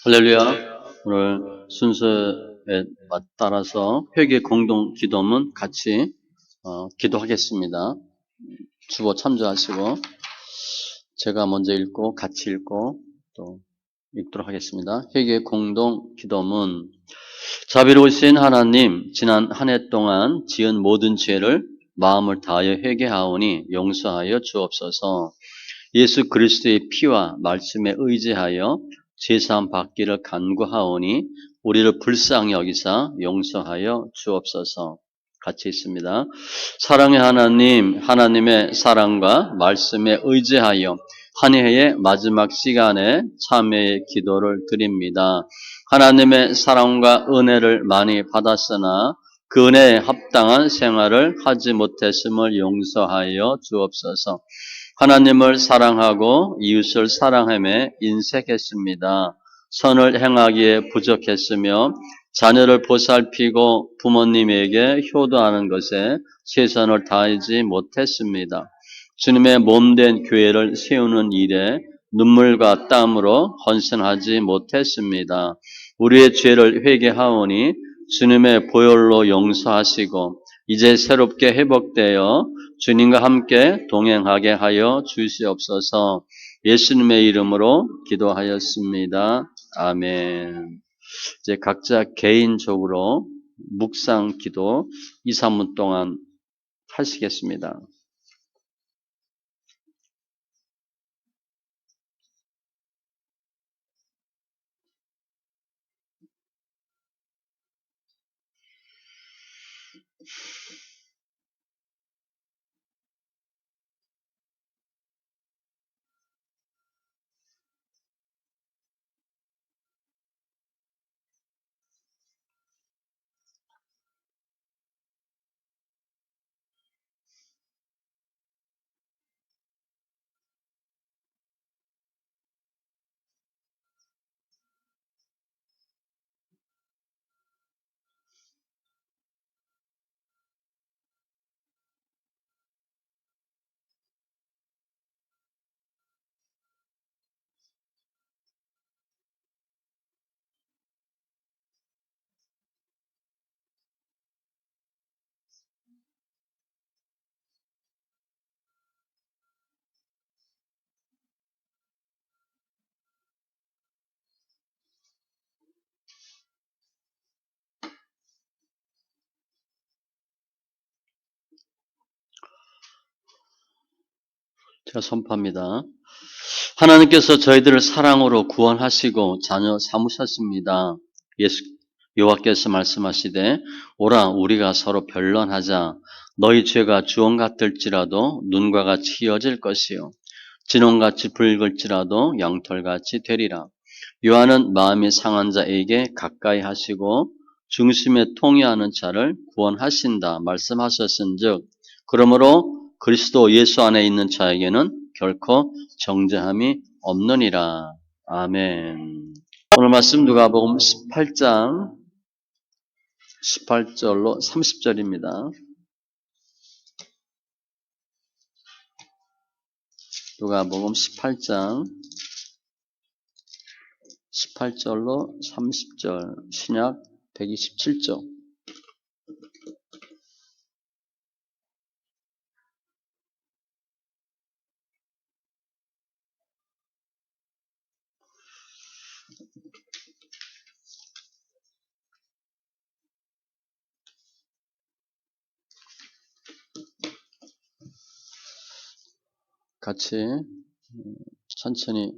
할렐루야. 오늘 순서에 따라서 회개 공동 기도문 같이 기도하겠습니다. 주보 참조하시고 제가 먼저 읽고 같이 읽고 또 읽도록 하겠습니다. 회개 공동 기도문. 자비로우신 하나님, 지난 한 해 동안 지은 모든 죄를 마음을 다하여 회개하오니 용서하여 주옵소서. 예수 그리스도의 피와 말씀에 의지하여 제사함 받기를 간구하오니 우리를 불쌍히 여기사 용서하여 주옵소서. 같이 있습니다. 사랑의 하나님, 하나님의 사랑과 말씀에 의지하여 한 해의 마지막 시간에 참회의 기도를 드립니다. 하나님의 사랑과 은혜를 많이 받았으나 그 은혜에 합당한 생활을 하지 못했음을 용서하여 주옵소서. 하나님을 사랑하고 이웃을 사랑함에 인색했습니다. 선을 행하기에 부족했으며 자녀를 보살피고 부모님에게 효도하는 것에 최선을 다하지 못했습니다. 주님의 몸된 교회를 세우는 일에 눈물과 땀으로 헌신하지 못했습니다. 우리의 죄를 회개하오니 주님의 보혈로 용서하시고 이제 새롭게 회복되어 주님과 함께 동행하게 하여 주시옵소서. 예수님의 이름으로 기도하였습니다. 아멘. 이제 각자 개인적으로 묵상 기도 2, 3분 동안 하시겠습니다. 제가 선포합니다. 하나님께서 저희들을 사랑으로 구원하시고 자녀 삼으셨습니다. 여호와께서 말씀하시되 오라 우리가 서로 변론하자. 너희 죄가 주홍 같을지라도 눈과 같이 희어질 것이요 진홍같이 붉을지라도 양털같이 되리라. 요한은 마음이 상한 자에게 가까이 하시고 중심에 통해하는 자를 구원하신다 말씀하셨은즉 그러므로 그리스도 예수 안에 있는 자에게는 결코 정죄함이 없느니라. 아멘. 오늘 말씀 누가복음 18장 18절로 30절입니다. 누가복음 18장 18절로 30절 신약 127쪽. 같이 천천히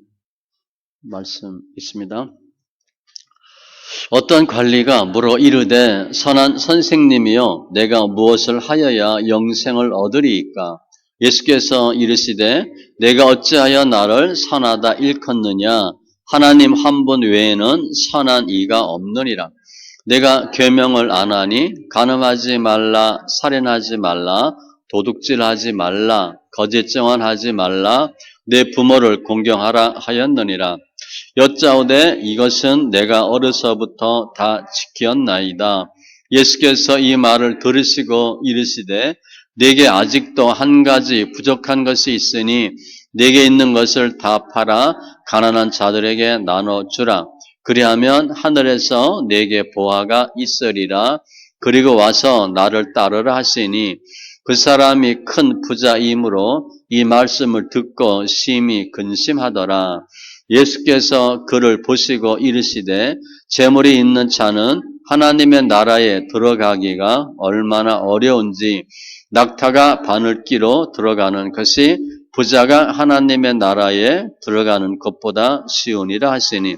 말씀 있습니다. 어떤 관리가 물어 이르되 선한 선생님이여 내가 무엇을 하여야 영생을 얻으리이까? 예수께서 이르시되 내가 어찌하여 나를 선하다 일컫느냐? 하나님 한 분 외에는 선한 이가 없느니라. 내가 계명을 안 하니 간음하지 말라, 살인하지 말라, 도둑질하지 말라, 거짓 증언하지 말라, 내 부모를 공경하라 하였느니라. 여짜오되 이것은 내가 어려서부터 다 지켰나이다. 예수께서 이 말을 들으시고 이르시되 내게 아직도 한 가지 부족한 것이 있으니 내게 있는 것을 다 팔아 가난한 자들에게 나눠주라. 그리하면 하늘에서 내게 보화가 있으리라. 그리고 와서 나를 따르라 하시니 그 사람이 큰 부자이므로 이 말씀을 듣고 심히 근심하더라. 예수께서 그를 보시고 이르시되 재물이 있는 자는 하나님의 나라에 들어가기가 얼마나 어려운지 낙타가 바늘기로 들어가는 것이 부자가 하나님의 나라에 들어가는 것보다 쉬우니라 하시니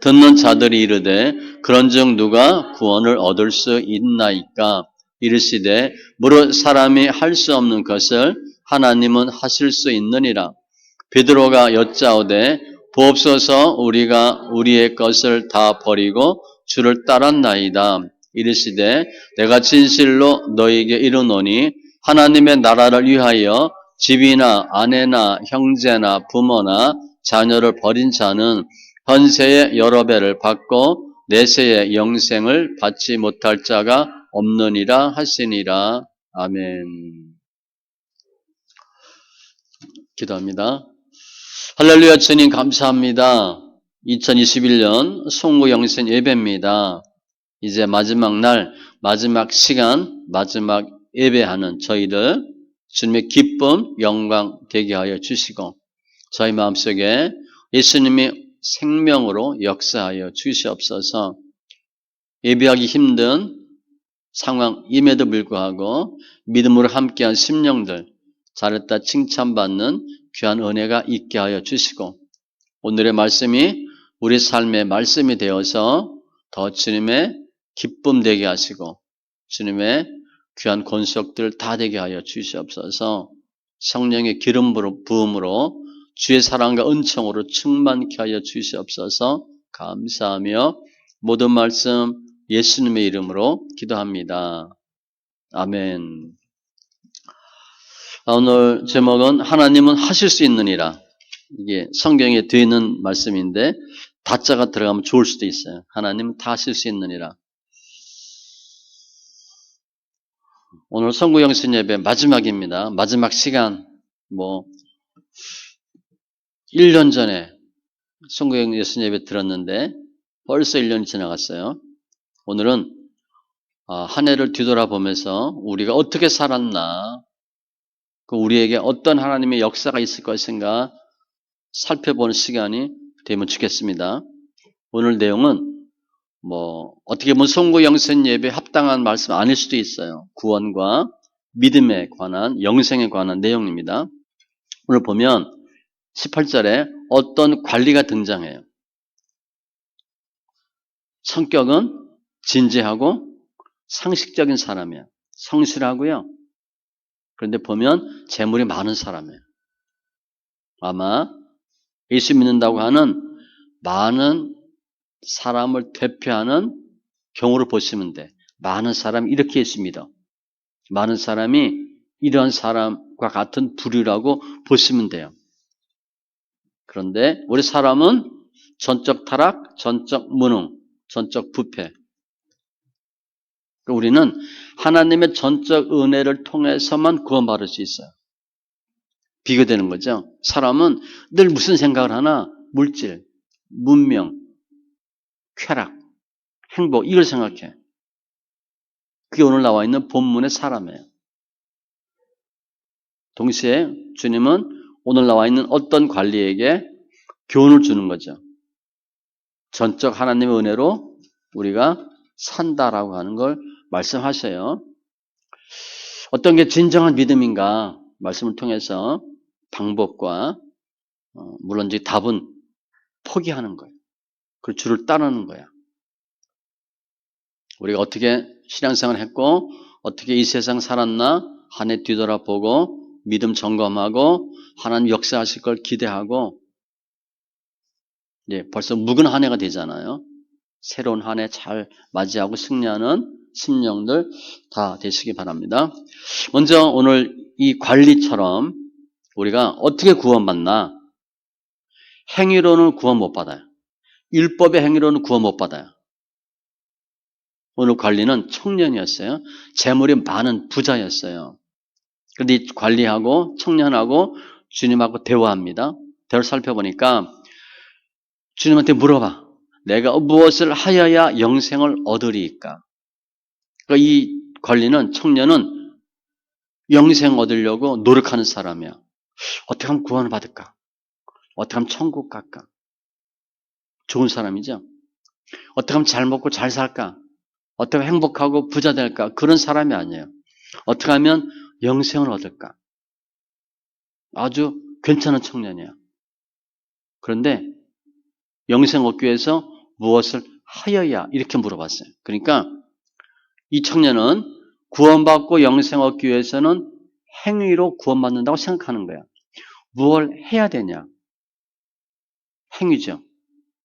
듣는 자들이 이르되 그런즉 누가 구원을 얻을 수 있나이까 이르시되 무릇 사람이 할 수 없는 것을 하나님은 하실 수 있느니라. 베드로가 여짜오되 보옵소서 우리가 우리의 것을 다 버리고 주를 따랐나이다. 이르시되 내가 진실로 너희에게 이르노니 하나님의 나라를 위하여 집이나 아내나 형제나 부모나 자녀를 버린 자는 현세의 여러 배를 받고 내세의 영생을 받지 못할 자가 없느니라 하시니라. 아멘. 기도합니다. 할렐루야. 주님 감사합니다. 2021년 송구영신 예배입니다. 이제 마지막 날, 마지막 시간, 마지막 예배하는 저희들 주님의 기쁨, 영광 되게 하여 주시고 저희 마음속에 예수님이 생명으로 역사하여 주시옵소서. 예배하기 힘든 상황임에도 불구하고 믿음으로 함께한 심령들 잘했다 칭찬받는 귀한 은혜가 있게 하여 주시고 오늘의 말씀이 우리 삶의 말씀이 되어서 더 주님의 기쁨 되게 하시고 주님의 귀한 권속들 다 되게 하여 주시옵소서. 성령의 기름 부음으로 주의 사랑과 은총으로 충만케 하여 주시옵소서. 감사하며 모든 말씀 예수님의 이름으로 기도합니다. 아멘. 오늘 제목은 하나님은 하실 수 있느니라. 이게 성경에 되어 있는 말씀인데 다자가 들어가면 좋을 수도 있어요. 하나님은 다 하실 수 있느니라. 오늘 성구영신 예배 마지막입니다. 마지막 시간 1년 전에 성구영신 예배 들었는데 벌써 1년이 지나갔어요. 오늘은 한 해를 뒤돌아보면서 우리가 어떻게 살았나, 우리에게 어떤 하나님의 역사가 있을 것인가 살펴보는 시간이 되면 좋겠습니다. 오늘 내용은 어떻게 보면 송구영신 예배에 합당한 말씀 아닐 수도 있어요. 구원과 믿음에 관한, 영생에 관한 내용입니다. 오늘 보면 18절에 어떤 관리가 등장해요. 성격은 진지하고 상식적인 사람이에요. 성실하고요. 그런데 보면 재물이 많은 사람이에요. 아마 예수 믿는다고 하는 많은 사람을 대표하는 경우를 보시면 돼. 많은 사람이 이렇게 예수 믿어. 많은 사람이 이런 사람과 같은 부류라고 보시면 돼요. 그런데 우리 사람은 전적 타락, 전적 무능, 전적 부패. 우리는 하나님의 전적 은혜를 통해서만 구원받을 수 있어요. 비교되는 거죠. 사람은 늘 무슨 생각을 하나? 물질, 문명, 쾌락, 행복 이걸 생각해. 그게 오늘 나와 있는 본문의 사람이에요. 동시에 주님은 오늘 나와 있는 어떤 관리에게 교훈을 주는 거죠. 전적 하나님의 은혜로 우리가 산다라고 하는 걸 말씀하셔요. 어떤 게 진정한 믿음인가 말씀을 통해서 방법과 물론 이제 답은 포기하는 거예요. 그 주를 따르는 거야. 우리가 어떻게 신앙생활을 했고 어떻게 이 세상 살았나 한 해 뒤돌아보고 믿음 점검하고 하나님 역사하실 걸 기대하고 벌써 묵은 한 해가 되잖아요. 새로운 한 해 잘 맞이하고 승리하는 심령들 다 되시기 바랍니다. 먼저 오늘 이 관리처럼 우리가 어떻게 구원받나? 행위로는 구원 못 받아요. 율법의 행위로는 구원 못 받아요. 오늘 관리는 청년이었어요. 재물이 많은 부자였어요. 그런데 이 관리하고 청년하고 주님하고 대화합니다. 대화를 살펴보니까 주님한테 물어봐. 내가 무엇을 하여야 영생을 얻으리이까? 그러니까 이 관리는 청년은 영생 얻으려고 노력하는 사람이야. 어떻게 하면 구원을 받을까? 어떻게 하면 천국 갈까? 좋은 사람이죠. 어떻게 하면 잘 먹고 잘 살까? 어떻게 하면 행복하고 부자 될까? 그런 사람이 아니에요. 어떻게 하면 영생을 얻을까? 아주 괜찮은 청년이야. 그런데 영생 얻기 위해서 무엇을 하여야 이렇게 물어봤어요. 그러니까 이 청년은 구원받고 영생 얻기 위해서는 행위로 구원받는다고 생각하는 거야. 무엇을 해야 되냐? 행위죠.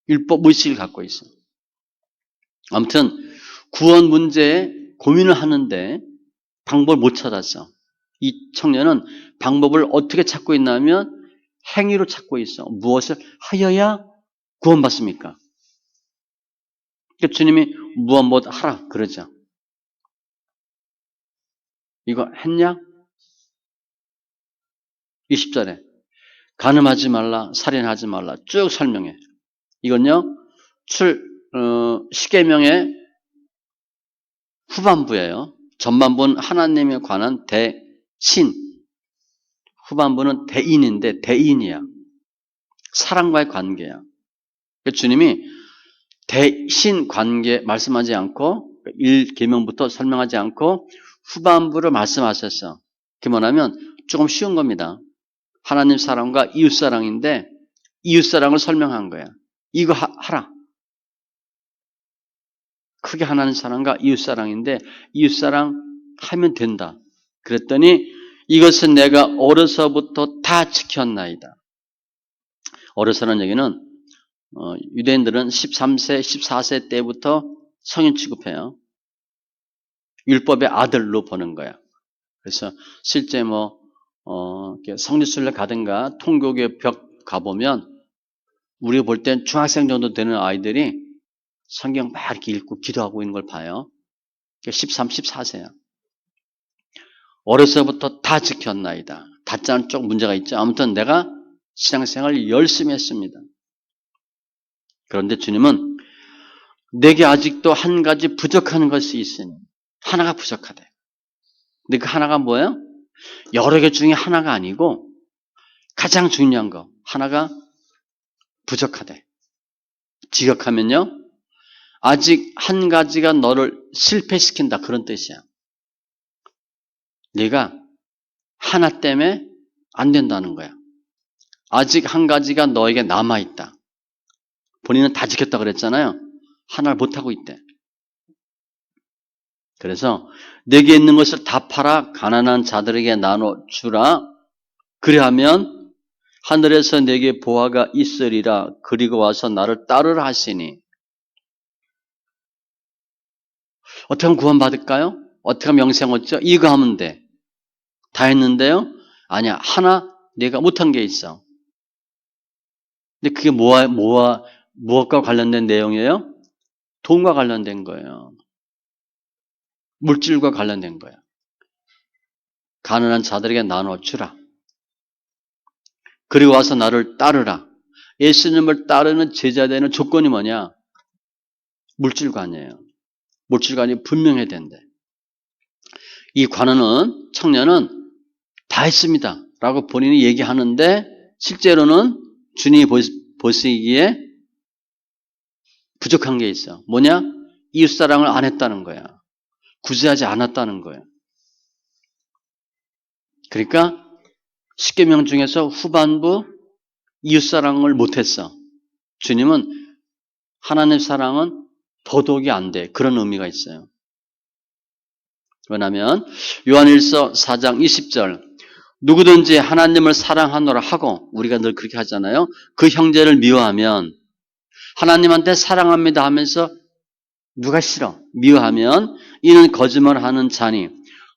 율법 의식을 갖고 있어. 아무튼 구원 문제에 고민을 하는데 방법을 못 찾았어. 이 청년은 방법을 어떻게 찾고 있냐면 행위로 찾고 있어. 무엇을 하여야 구원받습니까? 그러니까 주님이 무엇 하라 그러죠. 이거 했냐? 20절에 간음하지 말라, 살인하지 말라 쭉 설명해. 이건요 십계명의 후반부예요. 전반부는 하나님에 관한 대신, 후반부는 대인인데 대인이야. 사랑과의 관계야. 그러니까 주님이 대신 관계 말씀하지 않고 1계명부터 설명하지 않고 후반부를 말씀하셨어. 그게 뭐냐면 조금 쉬운 겁니다. 하나님 사랑과 이웃 사랑인데 이웃 사랑을 설명한 거야. 이거 하라. 크게 하나님 사랑과 이웃 사랑인데 이웃 사랑 하면 된다. 그랬더니 이것은 내가 어려서부터 다 지켰나이다. 어려서라는 얘기는 유대인들은 13세, 14세 때부터 성인 취급해요. 율법의 아들로 보는 거야. 그래서 실제 성지순례 가든가 통교계 벽 가보면 우리가 볼 땐 중학생 정도 되는 아이들이 성경 막 이렇게 읽고 기도하고 있는 걸 봐요. 13, 14세야. 어려서부터 다 지켰나이다. 다자는 쪽 문제가 있죠. 아무튼 내가 신앙생활을 열심히 했습니다. 그런데 주님은 내게 아직도 한 가지 부족한 것이 있으니 하나가 부족하대. 근데 그 하나가 뭐예요? 여러 개 중에 하나가 아니고 가장 중요한 거 하나가 부족하대. 지각하면요 아직 한 가지가 너를 실패시킨다 그런 뜻이야. 네가 하나 때문에 안 된다는 거야. 아직 한 가지가 너에게 남아있다. 본인은 다 지켰다 그랬잖아요. 하나를 못하고 있대. 그래서 내게 있는 것을 다 팔아 가난한 자들에게 나눠주라. 그리하면 하늘에서 내게 보화가 있으리라. 그리고 와서 나를 따르라 하시니. 어떻게 하면 구원받을까요? 어떻게 하면 영생 얻죠? 이거 하면 돼. 다 했는데요? 아니야. 하나 내가 못한 게 있어. 근데 그게 무엇과 관련된 내용이에요? 돈과 관련된 거예요. 물질과 관련된 거예요. 가난한 자들에게 나눠주라. 그리고 와서 나를 따르라. 예수님을 따르는 제자되는 조건이 뭐냐? 물질관이에요. 물질관이 분명해야 된대. 이 관원은 청년은 다 했습니다. 라고 본인이 얘기하는데 실제로는 주님이 보시기에 부족한 게 있어. 뭐냐? 이웃사랑을 안 했다는 거야. 구제하지 않았다는 거야. 그러니까 십계명 중에서 후반부 이웃사랑을 못했어. 주님은 하나님 사랑은 도덕이 안 돼. 그런 의미가 있어요. 왜냐하면 요한일서 4장 20절 누구든지 하나님을 사랑하노라 하고 우리가 늘 그렇게 하잖아요. 그 형제를 미워하면 하나님한테 사랑합니다 하면서 누가 싫어? 미워하면 이는 거짓말하는 자니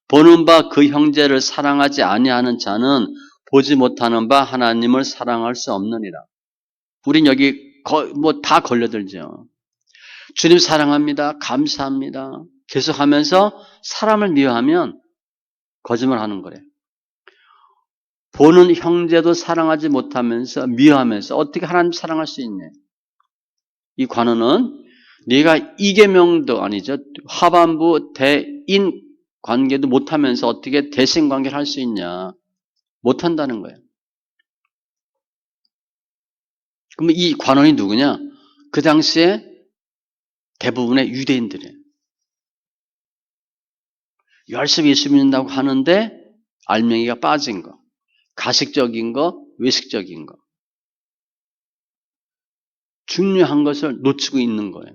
보는 바 그 형제를 사랑하지 아니하는 자는 보지 못하는 바 하나님을 사랑할 수 없느니라. 우린 여기 다 걸려들죠. 주님 사랑합니다. 감사합니다. 계속하면서 사람을 미워하면 거짓말하는 거래. 보는 형제도 사랑하지 못하면서 미워하면서 어떻게 하나님 사랑할 수 있냐? 이 관원은 네가 이계명도 아니죠. 하반부 대인 관계도 못하면서 어떻게 대신 관계를 할 수 있냐. 못한다는 거예요. 그러면 이 관원이 누구냐? 그 당시에 대부분의 유대인들이에요. 열심히 예수 믿는다고 하는데 알맹이가 빠진 거. 가식적인 거, 외식적인 거. 중요한 것을 놓치고 있는 거예요.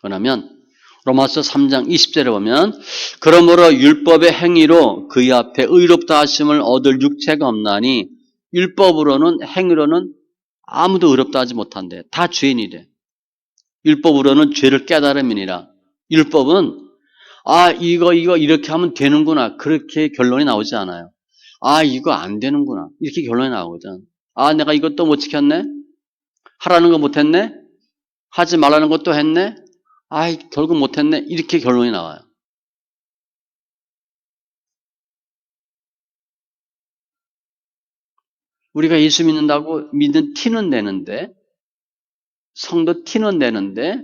그러면 로마서 3장 20절에 보면 그러므로 율법의 행위로 그의 앞에 의롭다 하심을 얻을 육체가 없나니 율법으로는 행위로는 아무도 의롭다 하지 못한대. 다 죄인이래. 율법으로는 죄를 깨달음이니라. 율법은 이거 이렇게 하면 되는구나. 그렇게 결론이 나오지 않아요. 이거 안 되는구나. 이렇게 결론이 나오거든. 내가 이것도 못 지켰네? 하라는 거 못했네? 하지 말라는 것도 했네? 결국 못했네? 이렇게 결론이 나와요. 우리가 예수 믿는다고 믿는 티는 내는데, 성도 티는 내는데,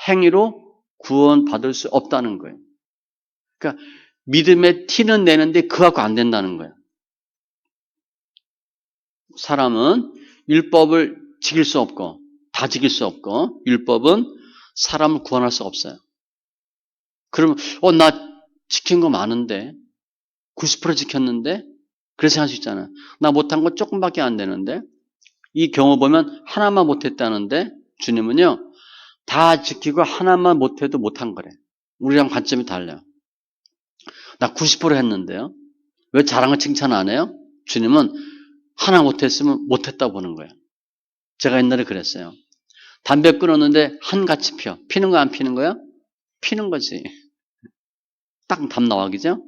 행위로 구원받을 수 없다는 거예요. 그러니까 믿음의 티는 내는데 그거 갖고 안 된다는 거예요. 사람은 율법을 지킬 수 없고, 다 지킬 수 없고, 율법은 사람을 구원할 수 없어요. 그러면, 나 지킨 거 많은데, 90% 지켰는데, 그래서 할 수 있잖아요. 나 못한 거 조금밖에 안 되는데, 이 경우 보면 하나만 못했다는데, 주님은요, 다 지키고 하나만 못해도 못한 거래. 우리랑 관점이 달라요. 나 90% 했는데요. 왜 자랑을 칭찬 안 해요? 주님은 하나 못했으면 못했다고 보는 거예요. 제가 옛날에 그랬어요. 담배 끊었는데 한같이 피워. 피는 거 안 피는 거야? 피는 거지. 딱 답 나와, 그죠?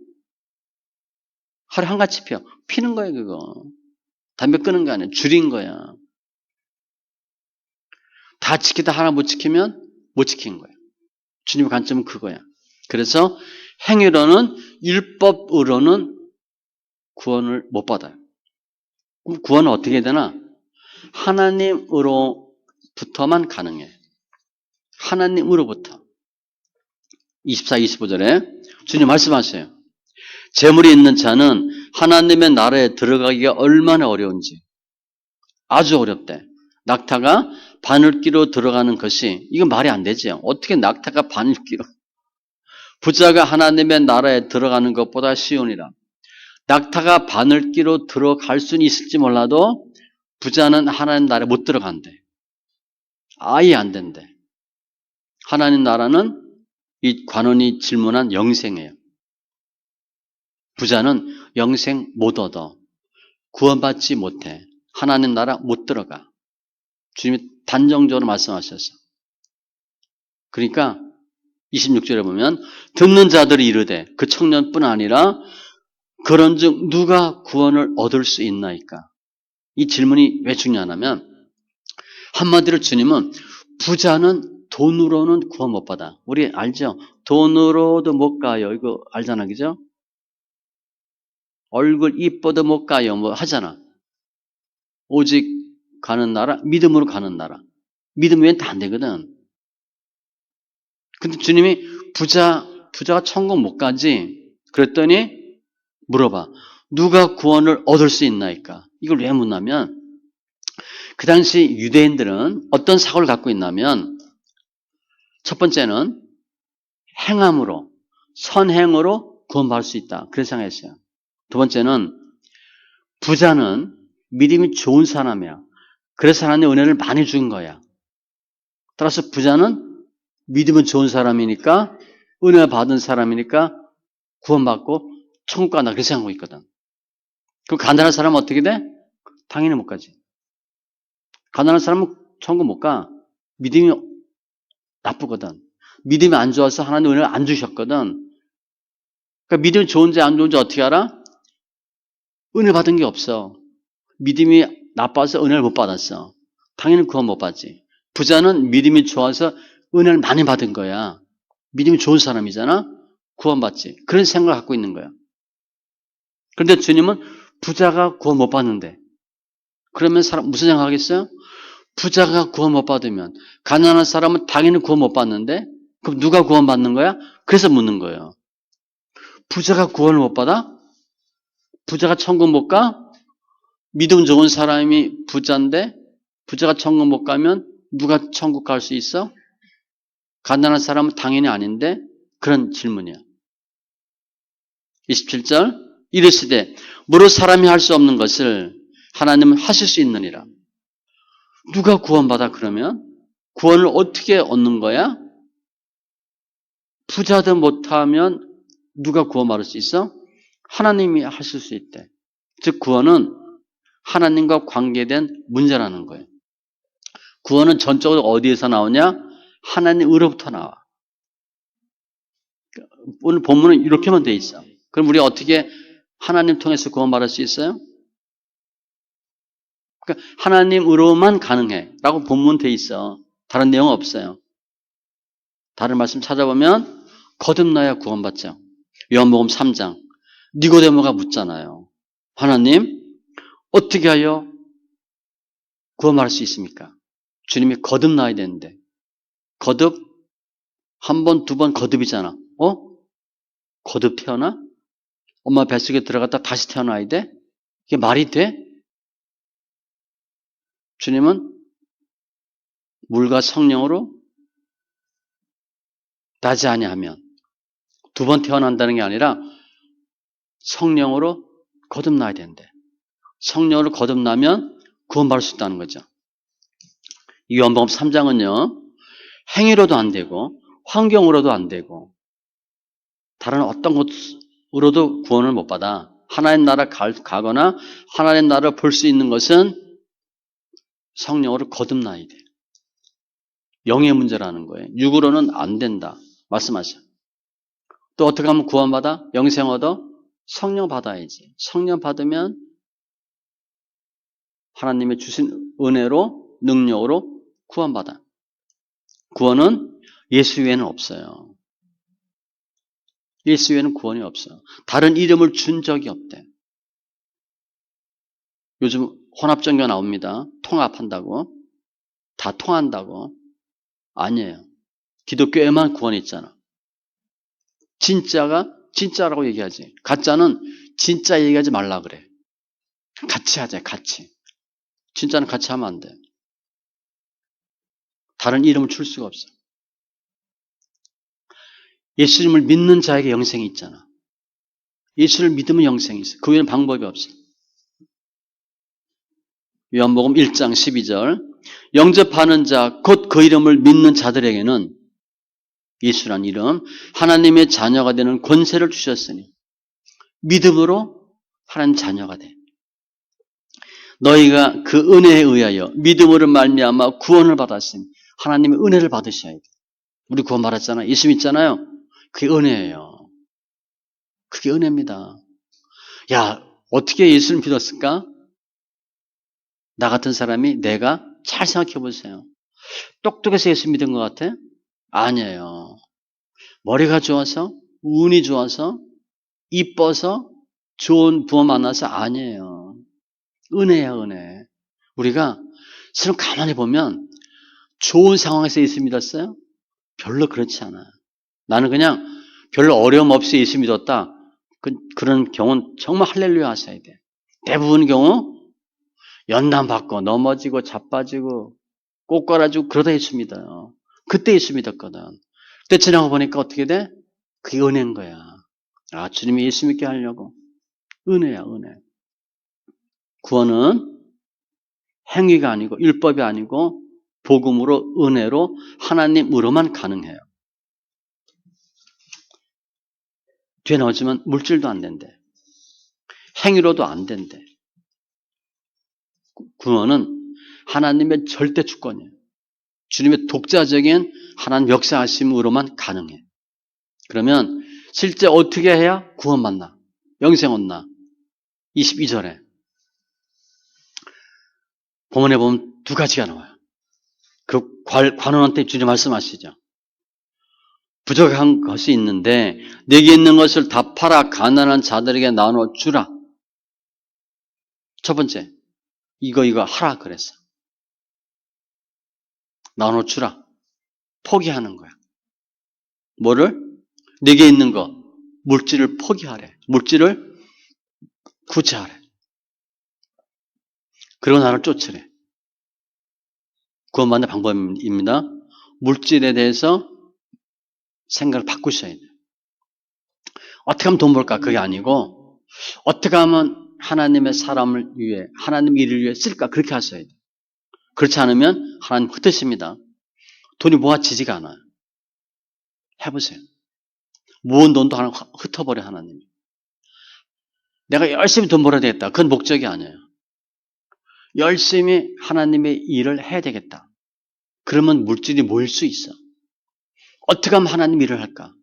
하루에 한같이 피워. 피는 거예요, 그거. 담배 끊은 게 아니야. 줄인 거야. 다 지키다 하나 못 지키면 못 지킨 거예요. 주님의 관점은 그거야. 그래서 행위로는, 율법으로는 구원을 못 받아요. 그럼 구원은 어떻게 해야 되나? 하나님으로부터만 가능해. 하나님으로부터. 24, 25절에 주님 말씀하세요. 재물이 있는 자는 하나님의 나라에 들어가기가 얼마나 어려운지. 아주 어렵대. 낙타가 바늘기로 들어가는 것이, 이건 말이 안 되죠. 어떻게 낙타가 바늘기로. 부자가 하나님의 나라에 들어가는 것보다 쉬우니라. 낙타가 바늘기로 들어갈 수는 있을지 몰라도 부자는 하나님 나라에 못 들어간대. 아예 안 된대. 하나님 나라는 이 관원이 질문한 영생이에요. 부자는 영생 못 얻어. 구원받지 못해. 하나님 나라 못 들어가. 주님이 단정적으로 말씀하셨어. 그러니까 26절에 보면 듣는 자들이 이르되 그 청년뿐 아니라 그런즉 누가 구원을 얻을 수 있나이까? 이 질문이 왜 중요하냐면 한마디로 주님은 부자는 돈으로는 구원 못 받아. 우리 알죠? 돈으로도 못 가요. 이거 알잖아, 그죠? 얼굴 이뻐도 못 가요. 뭐 하잖아. 오직 가는 나라, 믿음으로 가는 나라. 믿음 외엔 다 안 되거든. 근데 주님이 부자가 천국 못 가지? 그랬더니 물어봐. 누가 구원을 얻을 수 있나이까? 이걸 왜 묻냐면 그 당시 유대인들은 어떤 사고를 갖고 있냐면 첫 번째는 행함으로, 선행으로 구원받을 수 있다. 그렇게 생각했어요. 두 번째는 부자는 믿음이 좋은 사람이야. 그래서 하나님의 은혜를 많이 준 거야. 따라서 부자는 믿음은 좋은 사람이니까 은혜 받은 사람이니까 구원받고 천국 간다. 그렇게 생각하고 있거든. 그럼 가난한 사람은 어떻게 돼? 당연히 못 가지. 가난한 사람은 천국 못 가. 믿음이 나쁘거든. 믿음이 안 좋아서 하나님 은혜를 안 주셨거든. 그러니까 믿음이 좋은지 안 좋은지 어떻게 알아? 은혜 받은 게 없어. 믿음이 나빠서 은혜를 못 받았어. 당연히 구원 못 받지. 부자는 믿음이 좋아서 은혜를 많이 받은 거야. 믿음이 좋은 사람이잖아. 구원받지. 그런 생각을 갖고 있는 거야. 그런데 주님은 부자가 구원 못 받는데 그러면 사람 무슨 생각하겠어요? 부자가 구원 못 받으면 가난한 사람은 당연히 구원 못 받는데 그럼 누가 구원 받는 거야? 그래서 묻는 거예요. 부자가 구원을 못 받아? 부자가 천국 못 가? 믿음 좋은 사람이 부자인데 부자가 천국 못 가면 누가 천국 갈 수 있어? 가난한 사람은 당연히 아닌데 그런 질문이야. 27절 이르시되 무릇 사람이 할 수 없는 것을 하나님은 하실 수 있느니라. 누가 구원받아 그러면? 구원을 어떻게 얻는 거야? 부자도 못하면 누가 구원받을 수 있어? 하나님이 하실 수 있대. 즉 구원은 하나님과 관계된 문제라는 거예요. 구원은 전적으로 어디에서 나오냐? 하나님으로부터 나와. 오늘 본문은 이렇게만 돼 있어. 그럼 우리 어떻게 하나님 통해서 구원받을 수 있어요? 그러니까 하나님으로만 가능해 라고 본문 돼 있어. 다른 내용 없어요. 다른 말씀 찾아보면 거듭나야 구원받죠. 요한복음 3장 니고데모가 묻잖아요. 하나님 어떻게 하여 구원받을 수 있습니까? 주님이 거듭나야 되는데 거듭 한 번, 두 번 거듭이잖아. 거듭 태어나? 엄마 뱃속에 들어갔다 다시 태어나야 돼? 이게 말이 돼? 주님은 물과 성령으로 나지 아니하면 두 번 태어난다는 게 아니라 성령으로 거듭나야 된대. 성령으로 거듭나면 구원받을 수 있다는 거죠. 이 요한복음 3장은요. 행위로도 안 되고 환경으로도 안 되고 다른 어떤 것으로도 구원을 못 받아. 하나님 나라 가거나 하나님 나라를 볼 수 있는 것은 성령으로 거듭나야 돼. 영의 문제라는 거예요. 육으로는 안 된다. 말씀하셔. 또 어떻게 하면 구원받아? 영생 얻어? 성령 받아야지. 성령 받으면 하나님이 주신 은혜로 능력으로 구원받아. 구원은 예수 외에는 없어요. 예수 외에는 구원이 없어요. 다른 이름을 준 적이 없대. 요즘 혼합종교 나옵니다. 통합한다고. 다 통한다고. 아니에요. 기독교에만 구원이 있잖아. 진짜가 진짜라고 얘기하지. 가짜는 진짜 얘기하지 말라 그래. 같이 하자, 같이. 진짜는 같이 하면 안 돼. 다른 이름을 줄 수가 없어. 예수님을 믿는 자에게 영생이 있잖아. 예수를 믿으면 영생이 있어. 그 외에는 방법이 없어. 요한복음 1장 12절 영접하는 자 곧 그 이름을 믿는 자들에게는 예수란 이름 하나님의 자녀가 되는 권세를 주셨으니 믿음으로 하나님 자녀가 돼. 너희가 그 은혜에 의하여 믿음으로 말미암아 구원을 받았으니 하나님의 은혜를 받으셔야 돼. 우리 구원 받았잖아요. 예수 믿잖아요. 그게 은혜예요. 그게 은혜입니다. 야, 어떻게 예수를 믿었을까? 나 같은 사람이 내가 잘 생각해 보세요. 똑똑해서 예수 믿은 것 같아? 아니에요. 머리가 좋아서, 운이 좋아서, 이뻐서, 좋은 부모 만나서 아니에요. 은혜야, 은혜. 우리가 사실 가만히 보면 좋은 상황에서 예수 믿었어요? 별로 그렇지 않아. 나는 그냥 별로 어려움 없이 예수 믿었다. 그런 경우는 정말 할렐루야 하셔야 돼. 대부분 경우 연단 받고 넘어지고 자빠지고 꼬꾸라지고 그러다 예수 믿어요. 그때 예수 믿었거든. 그때 지나고 보니까 어떻게 돼? 그게 은혜인 거야. 아, 주님이 예수 믿게 하려고. 은혜야, 은혜. 구원은 행위가 아니고 율법이 아니고 복음으로 은혜로 하나님으로만 가능해요. 뒤에 나오지만 물질도 안 된대. 행위로도 안 된대. 구원은 하나님의 절대 주권이에요. 주님의 독자적인 하나님 역사하심으로만 가능해. 그러면 실제 어떻게 해야 구원받나? 영생 얻나? 22절에 본문에 보면 두 가지가 나와요. 그 관원한테 주님 말씀하시죠. 부족한 것이 있는데 내게 있는 것을 다 팔아 가난한 자들에게 나눠 주라. 첫 번째, 이거 하라 그랬어. 나눠주라. 포기하는 거야. 뭐를? 네게 있는 거, 물질을 포기하래. 물질을 구제하래. 그리고 나를 쫓으래. 구원받는 방법입니다. 물질에 대해서 생각을 바꾸셔야 돼요. 어떻게 하면 돈 벌까? 그게 아니고 어떻게 하면 하나님의 사람을 위해, 하나님 일을 위해 쓸까? 그렇게 하셔야 돼요. 그렇지 않으면 하나님 흩으십니다. 돈이 모아지지가 않아요. 해보세요. 모은 돈도 하나 흩어버려 하나님이. 내가 열심히 돈 벌어야 되겠다. 그건 목적이 아니에요. 열심히 하나님의 일을 해야 되겠다. 그러면 물질이 모일 수 있어. 어떻게 하면 하나님 일을 할까?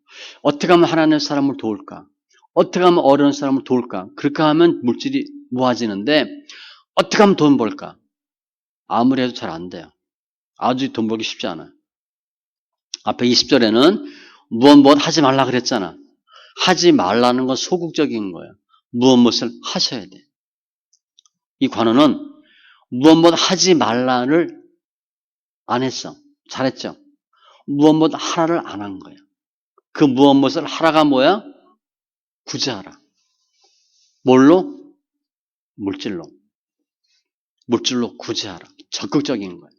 어떻게 하면 하나님의 사람을 도울까? 어떻게 하면 어려운 사람을 도울까? 그렇게 하면 물질이 모아지는데 어떻게 하면 돈 벌까? 아무리 해도 잘 안 돼요. 아주 돈 벌기 쉽지 않아요. 앞에 20절에는 무엇 하지 말라 그랬잖아. 하지 말라는 건 소극적인 거예요. 무엇을 하셔야 돼. 이 관원은 무엇 하지 말라를 안 했어. 잘했죠. 무엇 하라를 안 한 거예요. 그 무엇을 하라가 뭐야? 구제하라. 뭘로? 물질로. 물질로 구제하라. 적극적인 거예요.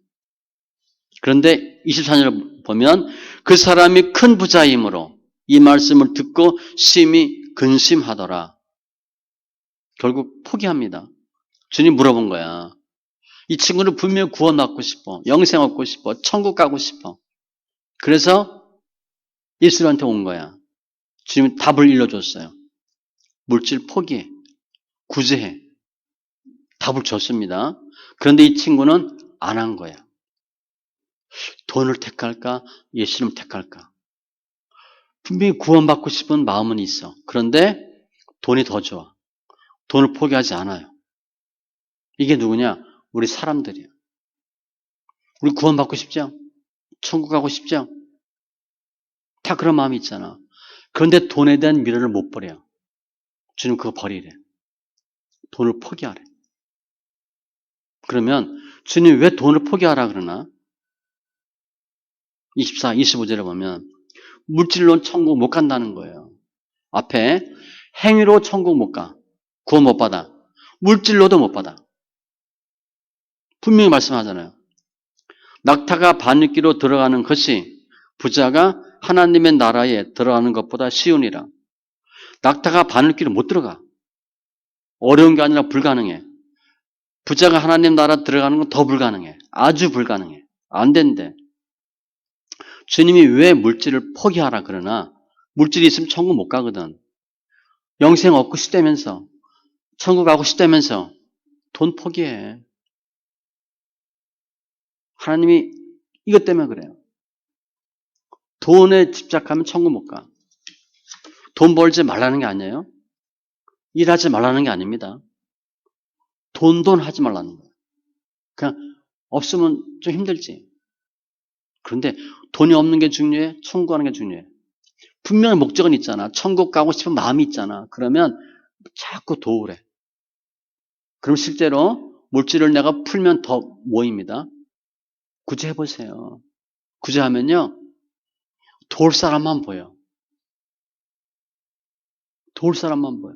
그런데 24절 보면 그 사람이 큰 부자이므로 이 말씀을 듣고 심히 근심하더라. 결국 포기합니다. 주님 물어본 거야. 이 친구는 분명히 구원받고 싶어. 영생 얻고 싶어. 천국 가고 싶어. 그래서 예수한테 온 거야. 주님이 답을 일러줬어요. 물질 포기해. 구제해. 답을 줬습니다. 그런데 이 친구는 안 한 거야. 돈을 택할까? 예수님을 택할까? 분명히 구원받고 싶은 마음은 있어. 그런데 돈이 더 좋아. 돈을 포기하지 않아요. 이게 누구냐? 우리 사람들이야. 우리 구원받고 싶죠? 천국 가고 싶죠? 다 그런 마음이 있잖아. 그런데 돈에 대한 미련을 못 버려요. 주님 그거 버리래. 돈을 포기하래. 그러면 주님 왜 돈을 포기하라 그러나? 24, 25절에 보면 물질로 천국 못 간다는 거예요. 앞에 행위로 천국 못 가. 구원 못 받아. 물질로도 못 받아. 분명히 말씀하잖아요. 낙타가 바늘귀로 들어가는 것이 부자가 하나님의 나라에 들어가는 것보다 쉬우니라. 낙타가 바늘귀로 못 들어가. 어려운 게 아니라 불가능해. 부자가 하나님 나라 들어가는 건 더 불가능해. 아주 불가능해. 안 된대. 주님이 왜 물질을 포기하라 그러나 물질이 있으면 천국 못 가거든. 영생 얻고 싶다면서 천국 가고 싶다면서 돈 포기해. 하나님이 이것 때문에 그래요. 돈에 집착하면 천국 못 가. 돈 벌지 말라는 게 아니에요. 일하지 말라는 게 아닙니다. 돈 하지 말라는 거예요. 그냥 없으면 좀 힘들지. 그런데 돈이 없는 게 중요해? 천국 가는 게 중요해? 분명히 목적은 있잖아. 천국 가고 싶은 마음이 있잖아. 그러면 자꾸 도우래. 그럼 실제로 물질을 내가 풀면 더 모입니다. 구제해보세요. 구제하면요. 도울 사람만 보여. 도울 사람만 보여.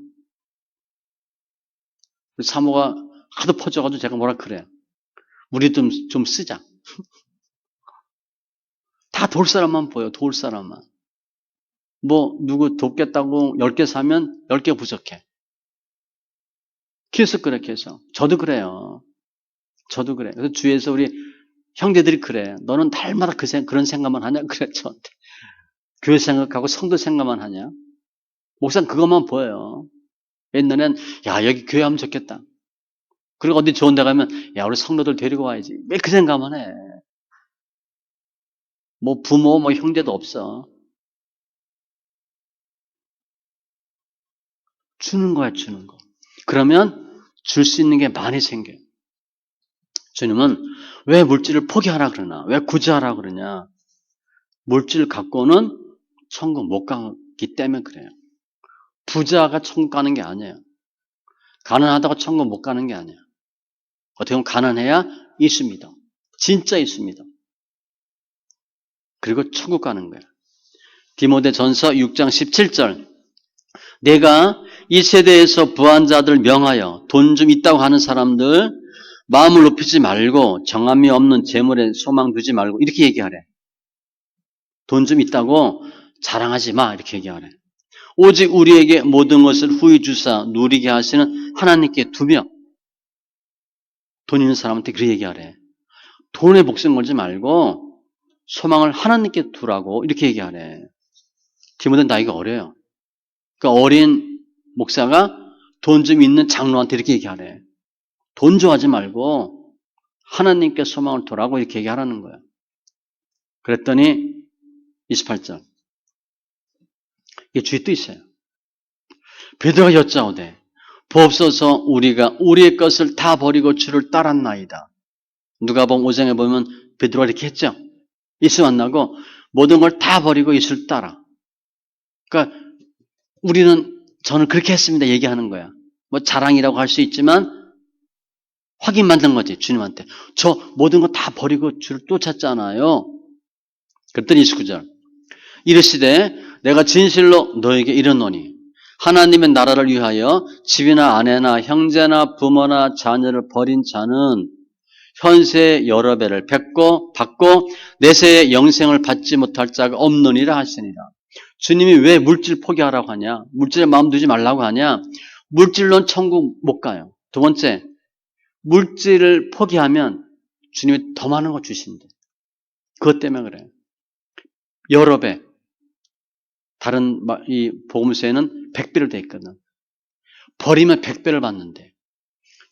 사모가 하도 퍼져가지고 제가 뭐라 그래요. 우리 좀 쓰자. 다 도울 사람만 보여. 도울 사람만. 뭐 누구 돕겠다고 10개 사면 10개 부족해. 계속 그렇게 해서. 저도 그래요. 저도 그래. 그래서 주위에서 우리 형제들이 그래. 너는 날마다 그런 생각만 하냐? 그래, 저한테. 교회 생각하고 성도 생각만 하냐? 목사는 그것만 보여요. 옛날엔, 야, 여기 교회 하면 좋겠다. 그리고 어디 좋은 데 가면, 야, 우리 성도들 데리고 와야지. 왜 그 생각만 해? 뭐 부모, 뭐 형제도 없어. 주는 거야, 주는 거. 그러면 줄 수 있는 게 많이 생겨요. 주님은 왜 물질을 포기하라 그러나? 왜 구제하라 그러냐? 물질 갖고는 천국 못 가기 때문에 그래요. 부자가 천국 가는 게 아니에요. 가난하다고 천국 못 가는 게 아니에요. 어떻게 보면 가난해야 있습니다. 진짜 있습니다. 그리고 천국 가는 거야. 디모데전서 6장 17절. 내가 이 세대에서 부한 자들 명하여 돈 좀 있다고 하는 사람들 마음을 높이지 말고 정함이 없는 재물에 소망 두지 말고 이렇게 얘기하래. 돈 좀 있다고 자랑하지 마 이렇게 얘기하래. 오직 우리에게 모든 것을 후히 주사 누리게 하시는 하나님께 두며 돈 있는 사람한테 그렇게 얘기하래. 돈에 목숨 걸지 말고 소망을 하나님께 두라고 이렇게 얘기하래. 디모데는 나이가 어려요. 그러니까 어린 목사가 돈 좀 있는 장로한테 이렇게 얘기하래. 돈 좋아하지 말고 하나님께 소망을 두라고 이렇게 얘기하라는 거야. 그랬더니 28절. 이게 주의 뜻이에요. 베드로가 여짜오되 보옵소서 우리가 우리의 것을 다 버리고 주를 따랐나이다. 누가복음 5장에 보면 베드로가 이렇게 했죠. 예수 만나고 모든 걸 다 버리고 예수를 따라. 그러니까 저는 그렇게 했습니다 얘기하는 거야. 뭐 자랑이라고 할 수 있지만 확인 만든 거지 주님한테. 저 모든 거 다 버리고 주를 쫓았잖아요. 그랬더니 29절. 이르시되 내가 진실로 너에게 이르노니 하나님의 나라를 위하여 집이나 아내나 형제나 부모나 자녀를 버린 자는 현세의 여러 배를 받고 내세의 영생을 받지 못할 자가 없느니라 하시니라. 주님이 왜 물질 포기하라고 하냐? 물질에 마음 두지 말라고 하냐? 물질로는 천국 못 가요. 두 번째, 물질을 포기하면 주님이 더 많은 거 주신대. 그것 때문에 그래요. 여러 배. 다른 이 복음서에는 100배로 돼 있거든. 버리면 100배를 받는데.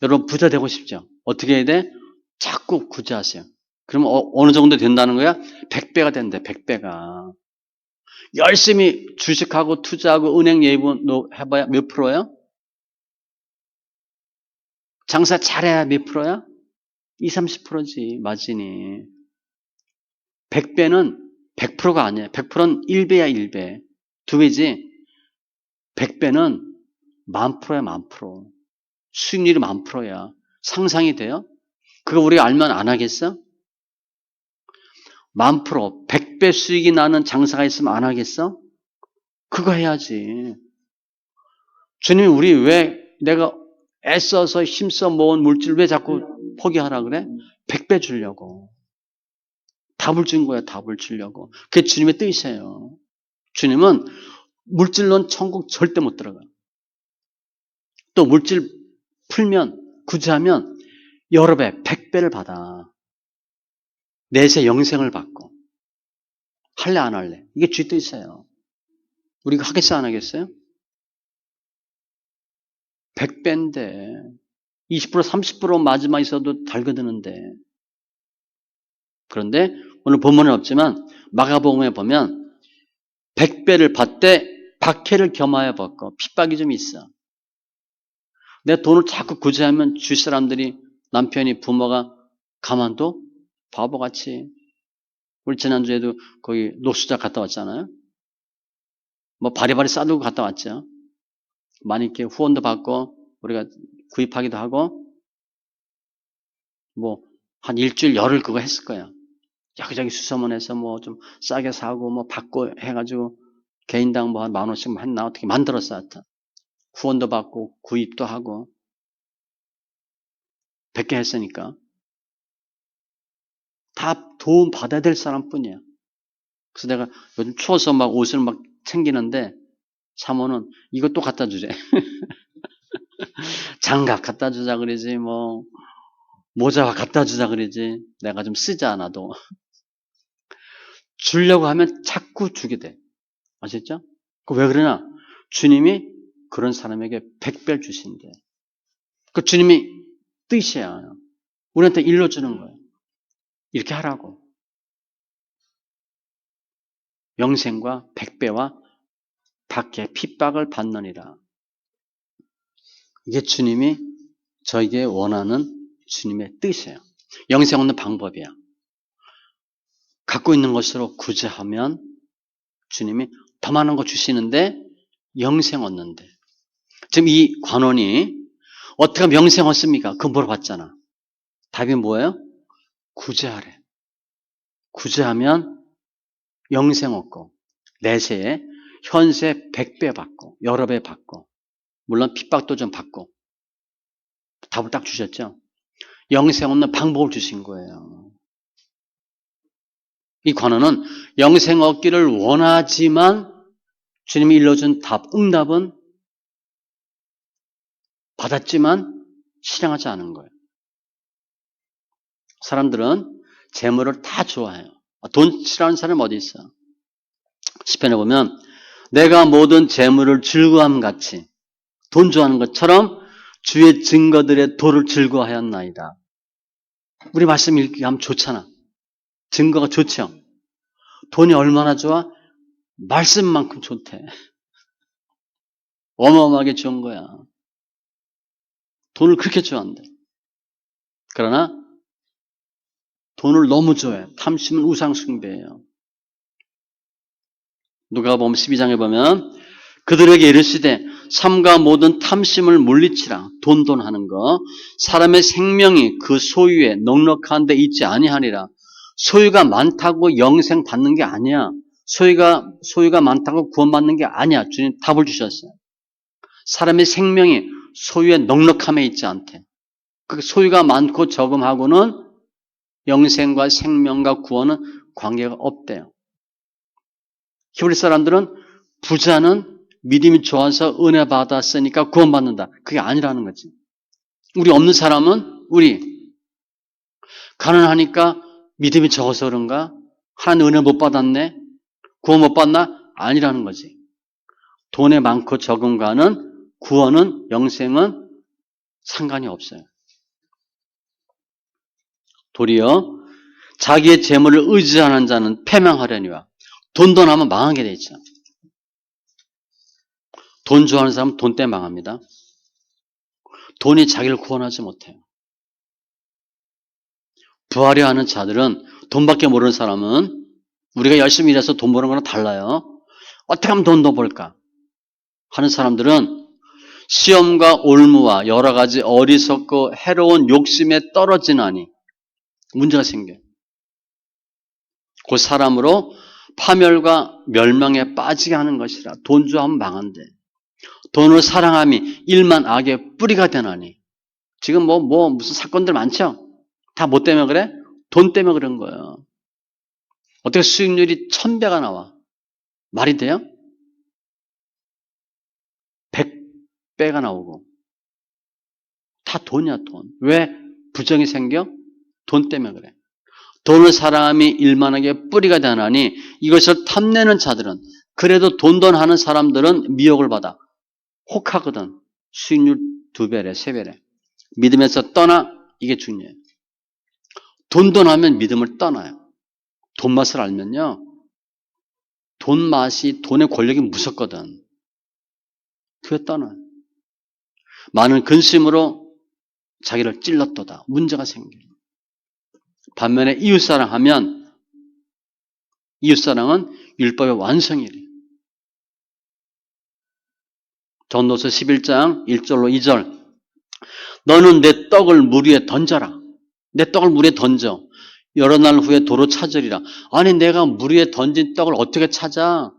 여러분 부자 되고 싶죠? 어떻게 해야 돼? 자꾸 구제하세요. 그러면 어느 정도 된다는 거야? 100배가 된대. 100배가. 열심히 주식하고 투자하고 은행 예금 해봐야 몇 프로야? 장사 잘해야 몇 프로야? 20, 30%지 마진이. 100배는 100%가 아니야. 100%는 1배야 1배. 2배지. 100배는 10,000%야 10,000%. 수익률이 10,000%야. 상상이 돼요? 그거 우리가 알면 안 하겠어? 10,000%, 100배 수익이 나는 장사가 있으면 안 하겠어? 그거 해야지. 주님이 우리 왜 내가 애써서 힘써 모은 물질 왜 자꾸 포기하라 그래? 100배 주려고. 답을 준 거야, 답을 주려고. 그게 주님의 뜻이에요. 주님은 물질로는 천국 절대 못 들어가. 또 물질 풀면, 구제하면 여러 배, 100배를 받아. 내세 영생을 받고. 할래, 안 할래? 이게 주의 뜻이에요. 우리가 하겠어, 안 하겠어요? 100배인데, 20%, 30% 마지막에 있어도 달거드는데. 그런데 오늘 본문은 없지만 마가복음에 보면 100배를 받되 박해를 겸하여 받고 핍박이 좀 있어. 내 돈을 자꾸 구제하면 주위 사람들이 남편이 부모가 가만둬? 바보같이. 우리 지난주에도 거기 노수자 갔다 왔잖아요. 뭐 바리바리 싸들고 갔다 왔죠. 많이 이렇게 후원도 받고 우리가 구입하기도 하고 뭐 한 일주일 열흘 그거 했을 거야. 여기저기 수소문해서 뭐 좀 싸게 사고 뭐 받고 해가지고 개인당 뭐 한 10,000원씩 했나 어떻게 만들었어 하여튼. 후원도 받고 구입도 하고 100개 했으니까 다 도움 받아야 될 사람뿐이야. 그래서 내가 요즘 추워서 막 옷을 막 챙기는데 사모는 이것도 갖다 주래. 장갑 갖다 주자 그러지 뭐 모자 갖다 주자 그러지. 내가 좀 쓰자 나도. 주려고 하면 자꾸 주게 돼. 아셨죠? 그 왜 그러냐? 주님이 그런 사람에게 100배를 주신대. 그 주님이 뜻이야. 우리한테 일러주는 거예요. 이렇게 하라고. 영생과 100배와 박해, 핍박을 받느니라. 이게 주님이 저에게 원하는 주님의 뜻이에요. 영생 얻는 방법이야. 갖고 있는 것으로 구제하면 주님이 더 많은 거 주시는데 영생 얻는데. 지금 이 관원이 어떻게 하면 영생 얻습니까? 그거 물어봤잖아. 답이 뭐예요? 구제하래. 구제하면 영생 얻고 내세에 현세 100배 받고 여러 배 받고 물론 핍박도 좀 받고 답을 딱 주셨죠. 영생 얻는 방법을 주신 거예요. 이 관원은 영생 얻기를 원하지만 주님이 일러준 응답은 받았지만 실행하지 않은 거예요. 사람들은 재물을 다 좋아해요. 돈 싫어하는 사람 어디 있어? 시편에 보면 내가 모든 재물을 즐거움 같이 돈 좋아하는 것처럼 주의 증거들의 도를 즐거워하였나이다. 우리 말씀 읽기 하면 좋잖아. 증거가 좋죠. 돈이 얼마나 좋아? 말씀만큼 좋대. 어마어마하게 좋은 거야. 돈을 그렇게 좋아한대. 그러나 돈을 너무 좋아해. 탐심은 우상숭배예요. 누가복음 12장에 보면 그들에게 이르시되 삼가 모든 탐심을 물리치라. 돈 하는 거. 사람의 생명이 그 소유에 넉넉한 데 있지 아니하니라. 소유가 많다고 영생 받는 게 아니야. 소유가 많다고 구원받는 게 아니야. 주님 답을 주셨어요. 사람의 생명이 소유의 넉넉함에 있지 않대. 그 소유가 많고 적음하고는 영생과 생명과 구원은 관계가 없대요. 히브리 사람들은 부자는 믿음이 좋아서 은혜 받았으니까 구원받는다. 그게 아니라는 거지. 우리 없는 사람은 가난하니까 믿음이 적어서 그런가? 하나님 은혜 못 받았네? 구원 못 받나? 아니라는 거지. 돈에 많고 적음과는 구원은 영생은 상관이 없어요. 도리어 자기의 재물을 의지하는 자는 패망하려니와 돈도 나면 망하게 돼 있죠. 돈 좋아하는 사람은 돈 때문에 망합니다. 돈이 자기를 구원하지 못해요. 부하려 하는 자들은 돈밖에 모르는 사람은 우리가 열심히 일해서 돈 버는 거랑 달라요. 어떻게 하면 돈 더 벌까 하는 사람들은 시험과 올무와 여러 가지 어리석고 해로운 욕심에 떨어지나니 문제가 생겨요. 그 사람으로 파멸과 멸망에 빠지게 하는 것이라. 돈 좋아하면 망한대. 돈을 사랑함이 일만 악의 뿌리가 되나니. 지금 무슨 사건들 많죠? 다 뭐 때문에 그래? 돈 때문에 그런 거예요. 어떻게 수익률이 1000배가 나와? 말이 돼요? 100배가 나오고. 다 돈이야, 돈. 왜 부정이 생겨? 돈 때문에 그래. 돈을 사랑함이 일만하게 뿌리가 되나니 이것을 탐내는 자들은 그래도 돈 하는 사람들은 미혹을 받아. 혹하거든. 수익률 2배래, 3배래. 믿음에서 떠나 이게 중요해요. 돈 하면 믿음을 떠나요. 돈 맛을 알면요. 돈 맛이 돈의 권력이 무섭거든. 그게 떠나요. 많은 근심으로 자기를 찔렀도다. 문제가 생겨요. 반면에 이웃사랑하면 이웃사랑은 율법의 완성이래요. 전도서 11장 1절로 2절 너는 내 떡을 물 위에 던져라. 내 떡을 물에 던져. 여러 날 후에 도로 찾으리라. 아니 내가 물 위에 던진 떡을 어떻게 찾아?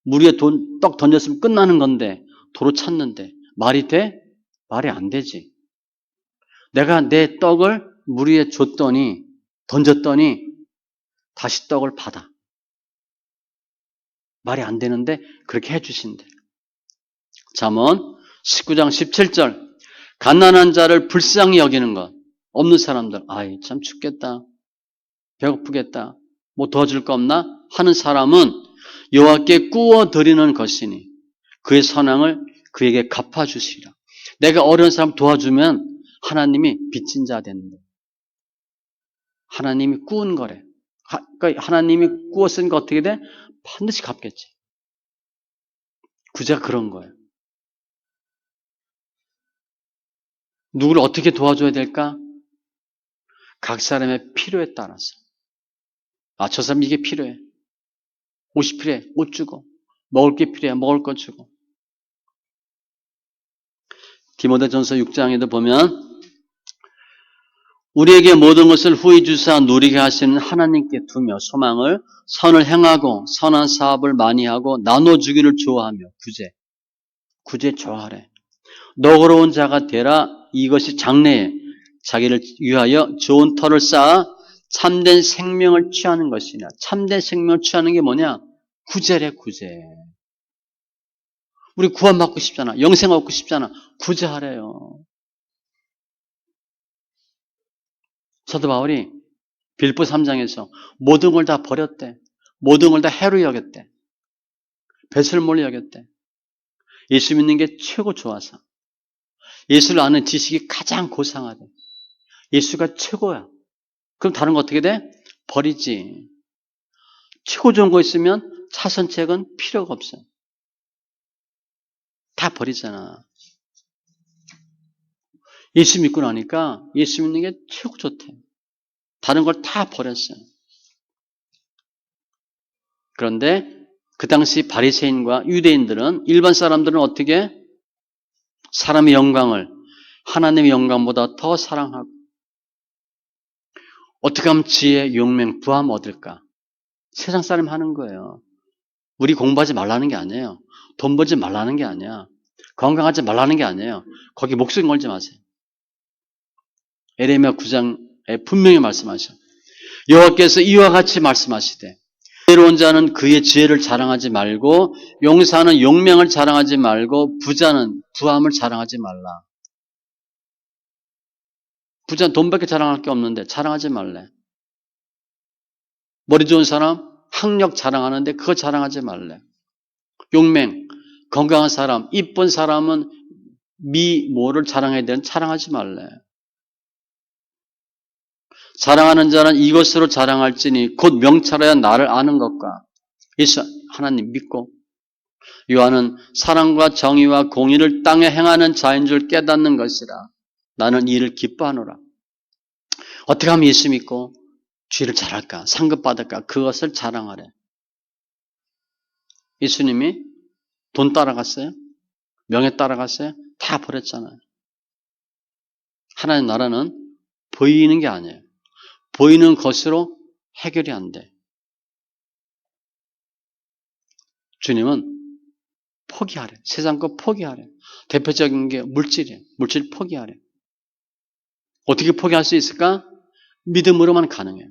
물 위에 떡 던졌으면 끝나는 건데 도로 찾는데 말이 돼? 말이 안 되지. 내가 내 떡을 물 위에 던졌더니 다시 떡을 받아. 말이 안 되는데 그렇게 해주신대. 잠언 19장 17절 가난한 자를 불쌍히 여기는 것. 없는 사람들 아이 참 춥겠다. 배고프겠다. 뭐 도와줄 거 없나? 하는 사람은 여호와께 꾸어 드리는 것이니 그의 선앙을 그에게 갚아주시리라. 내가 어려운 사람 도와주면 하나님이 빚진 자 되는 거예요. 하나님이 꾸은 거래. 그러니까 하나님이 꾸어 쓴 거 어떻게 돼? 반드시 갚겠지. 구제가 그런 거예요. 누구를 어떻게 도와줘야 될까? 각 사람의 필요에 따라서. 저 사람 이게 필요해. 옷이 필요해. 옷 주고. 먹을 게 필요해. 먹을 거 주고. 디모데전서 6장에도 보면 우리에게 모든 것을 후히 주사 누리게 하시는 하나님께 두며 소망을 선을 행하고 선한 사업을 많이 하고 나눠주기를 좋아하며 구제 좋아하래. 너그러운 자가 되라. 이것이 장래에 자기를 위하여 좋은 터를 쌓아 참된 생명을 취하는 것이냐. 참된 생명을 취하는 게 뭐냐? 구제래, 구제. 우리 구원받고 싶잖아. 영생 얻고 싶잖아. 구제하래요. 사도 바울이 빌보 3장에서 모든 걸 다 버렸대. 모든 걸 다 해로 여겼대. 배설물로 여겼대. 예수 믿는 게 최고 좋아서. 예수를 아는 지식이 가장 고상하대. 예수가 최고야. 그럼 다른 거 어떻게 돼? 버리지. 최고 좋은 거 있으면 차선책은 필요가 없어. 다 버리잖아. 예수 믿고 나니까 예수 믿는 게 최고 좋대. 다른 걸 다 버렸어요. 그런데 그 당시 바리새인과 유대인들은 일반 사람들은 어떻게 사람의 영광을 하나님의 영광보다 더 사랑하고 어떻게 하면 지혜, 용맹, 부함 얻을까? 세상 사람 하는 거예요. 우리 공부하지 말라는 게 아니에요. 돈 벌지 말라는 게 아니야. 건강하지 말라는 게 아니에요. 거기 목숨 걸지 마세요. 에레미야 9장에 분명히 말씀하셔. 여호와께서 이와 같이 말씀하시되 지혜로운 자는 그의 지혜를 자랑하지 말고 용사는 용맹을 자랑하지 말고 부자는 부함을 자랑하지 말라. 부자는 돈밖에 자랑할 게 없는데 자랑하지 말래. 머리 좋은 사람 학력 자랑하는데 그거 자랑하지 말래. 용맹, 건강한 사람, 이쁜 사람은 뭐를 자랑해야 되는 자랑하지 말래. 자랑하는 자는 이것으로 자랑할지니 곧 명철하여 나를 아는 것과 예수 하나님 믿고 요한은 사랑과 정의와 공의를 땅에 행하는 자인 줄 깨닫는 것이라. 나는 이를 기뻐하노라. 어떻게 하면 예수 믿고 죄를 잘할까? 상급받을까? 그것을 자랑하래. 예수님이 돈 따라갔어요? 명예 따라갔어요? 다 버렸잖아요. 하나님 나라는 보이는 게 아니에요. 보이는 것으로 해결이 안 돼. 주님은 포기하래. 세상 거 포기하래. 대표적인 게 물질이에요. 물질 포기하래. 어떻게 포기할 수 있을까? 믿음으로만 가능해요.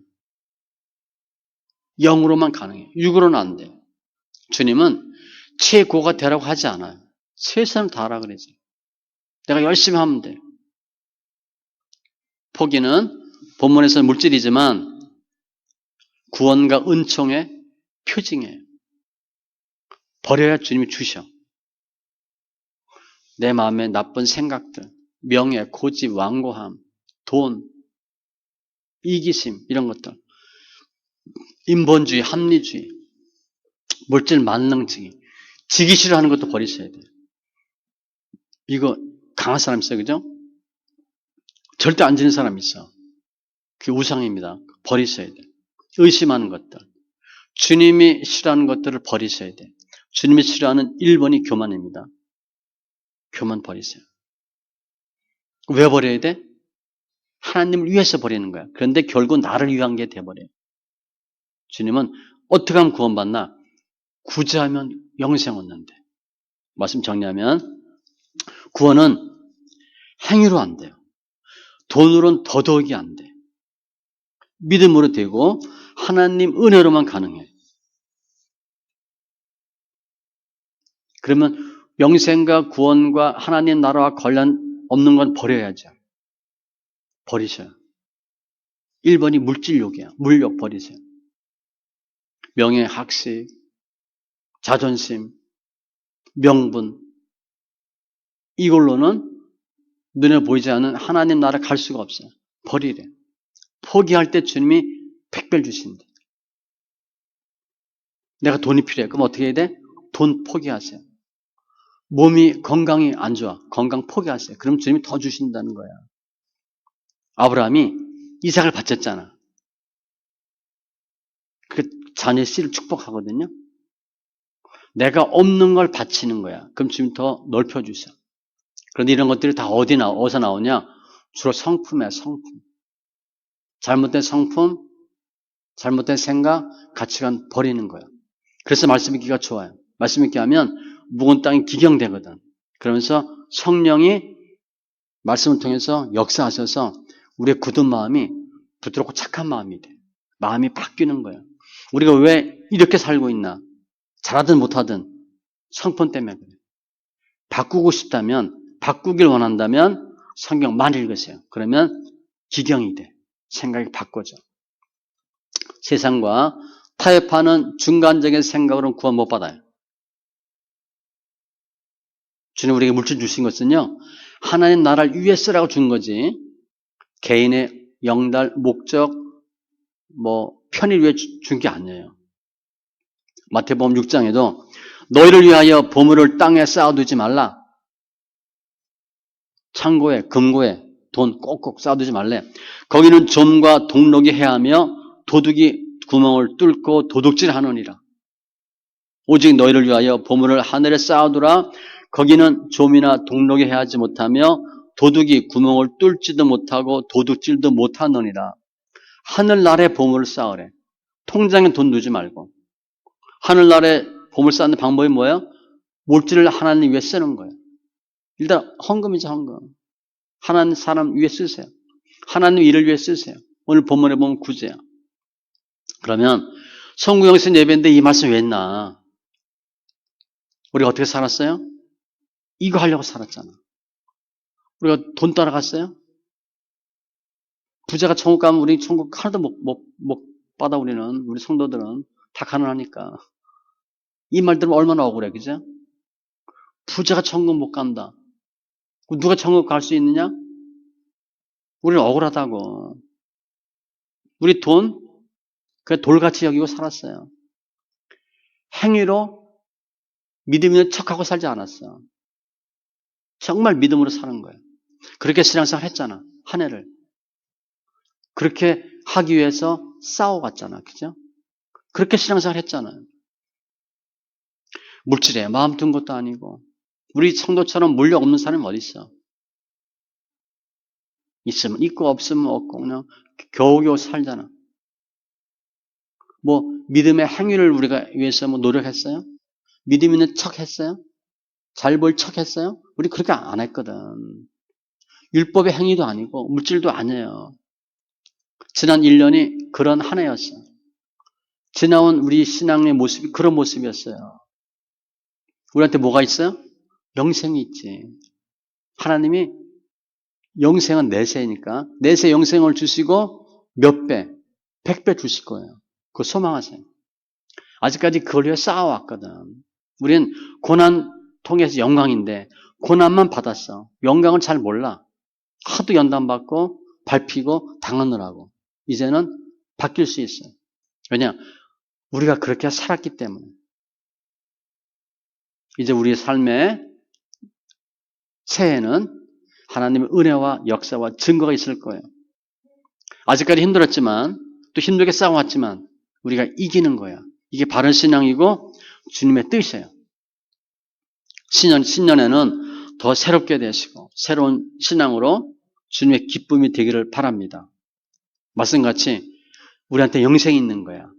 영으로만 가능해요. 육으로는 안 돼요. 주님은 최고가 되라고 하지 않아요. 최선을 다하라 그러지. 내가 열심히 하면 돼. 포기는 본문에서는 물질이지만 구원과 은총의 표징이에요. 버려야 주님이 주셔. 내 마음에 나쁜 생각들, 명예, 고집, 완고함, 돈, 이기심 이런 것들, 인본주의, 합리주의, 물질 만능주의, 지기 싫어하는 것도 버리셔야 돼요. 이거 강한 사람 있어요, 그죠? 절대 안 지는 사람 있어. 그게 우상입니다. 버리셔야 돼요. 의심하는 것들, 주님이 싫어하는 것들을 버리셔야 돼요. 주님이 싫어하는 1번이 교만입니다. 교만 버리세요. 왜 버려야 돼? 하나님을 위해서 버리는 거야. 그런데 결국 나를 위한 게 돼버려요. 주님은 어떻게 하면 구원받나? 구제하면 영생 얻는데. 말씀 정리하면 구원은 행위로 안 돼요. 돈으로는 더더욱이 안 돼. 믿음으로 되고 하나님 은혜로만 가능해. 그러면 영생과 구원과 하나님 나라와 관련 없는 건 버려야죠. 버리셔요. 1번이 물질욕이야. 물욕 버리세요. 명예, 학식, 자존심, 명분 이걸로는 눈에 보이지 않는 하나님 나라 갈 수가 없어요. 버리래. 포기할 때 주님이 100배를 주신대. 내가 돈이 필요해. 그럼 어떻게 해야 돼? 돈 포기하세요. 몸이 건강이 안 좋아. 건강 포기하세요. 그럼 주님이 더 주신다는 거야. 아브라함이 이삭을 바쳤잖아. 그 자녀의 씨를 축복하거든요. 내가 없는 걸 바치는 거야. 그럼 주님 더 넓혀주세요. 그런데 이런 것들이 다 어디서 나오냐? 주로 성품이야, 성품. 잘못된 성품, 잘못된 생각, 가치관 버리는 거예요. 그래서 말씀 읽기가 좋아요. 말씀 읽기 하면 묵은 땅이 기경되거든. 그러면서 성령이 말씀을 통해서 역사하셔서 우리의 굳은 마음이 부드럽고 착한 마음이 돼. 마음이 바뀌는 거예요. 우리가 왜 이렇게 살고 있나? 잘하든 못하든 성품 때문에 그래요. 바꾸고 싶다면, 바꾸길 원한다면 성경 많이 읽으세요. 그러면 기경이 돼. 생각이 바꿔져. 세상과 타협하는 중간적인 생각으로는 구원 못 받아요. 주님 우리에게 물질 주신 것은요, 하나님 나라를 위해 쓰라고 준 거지, 개인의 영달, 목적, 편의를 위해 준 게 아니에요. 마태복음 6장에도 너희를 위하여 보물을 땅에 쌓아두지 말라. 창고에, 금고에 돈 꼭꼭 쌓아두지 말래. 거기는 좀과 동록이 해하며 도둑이 구멍을 뚫고 도둑질하느니라. 오직 너희를 위하여 보물을 하늘에 쌓아두라. 거기는 좀이나 동록이 해하지 못하며 도둑이 구멍을 뚫지도 못하고 도둑질도 못하느니라. 하늘나라에 보물을 쌓으래. 통장에 돈 넣지 말고. 하늘나라에 보물 쌓는 방법이 뭐예요? 물질을 하나님 위해 쓰는 거예요. 일단 헌금이죠, 헌금. 하나님 사람 위해 쓰세요. 하나님 일을 위해 쓰세요. 오늘 본문에 보면 구제야. 그러면 성구영신 예배인데 이 말씀 왜 했나? 우리가 어떻게 살았어요? 이거 하려고 살았잖아. 우리가 돈 따라갔어요? 부자가 천국 가면 우리 천국 하나도 못 받아. 우리 성도들은 다 가난하니까. 이 말 들으면 얼마나 억울해, 그죠? 부자가 천국 못 간다. 누가 천국 갈 수 있느냐? 우리는 억울하다고. 우리 돈, 그냥 돌같이 여기고 살았어요. 행위로 믿음 있는 척하고 살지 않았어. 정말 믿음으로 사는 거예요. 그렇게 신앙생활 했잖아. 한 해를. 그렇게 하기 위해서 싸워갔잖아. 그죠? 그렇게 신앙생활 했잖아요. 물질에 마음 둔 것도 아니고. 우리 성도처럼 물력 없는 사람이 어디 있어? 있으면 있고 없으면 없고 그냥 겨우겨우 살잖아. 믿음의 행위를 우리가 위해서 노력했어요? 믿음 있는 척 했어요? 잘 볼 척 했어요? 우리 그렇게 안 했거든. 율법의 행위도 아니고 물질도 아니에요. 지난 1년이 그런 한 해였어요. 지나온 우리 신앙의 모습이 그런 모습이었어요. 우리한테 뭐가 있어요? 영생이 있지. 하나님이 영생은 내세니까 내세 영생을 주시고 몇 배, 100배 주실 거예요. 그거 소망하세요. 아직까지 그걸 위해 쌓아왔거든. 우리는 고난 통해서 영광인데 고난만 받았어. 영광을 잘 몰라. 하도 연단받고 밟히고 당하느라고. 이제는 바뀔 수 있어요. 왜냐? 우리가 그렇게 살았기 때문에. 이제 우리의 삶의 새해에는 하나님의 은혜와 역사와 증거가 있을 거예요. 아직까지 힘들었지만 또 힘들게 싸워왔지만 우리가 이기는 거야. 이게 바른 신앙이고 주님의 뜻이에요. 신년에는 더 새롭게 되시고 새로운 신앙으로 주님의 기쁨이 되기를 바랍니다. 말씀같이 우리한테 영생이 있는 거야.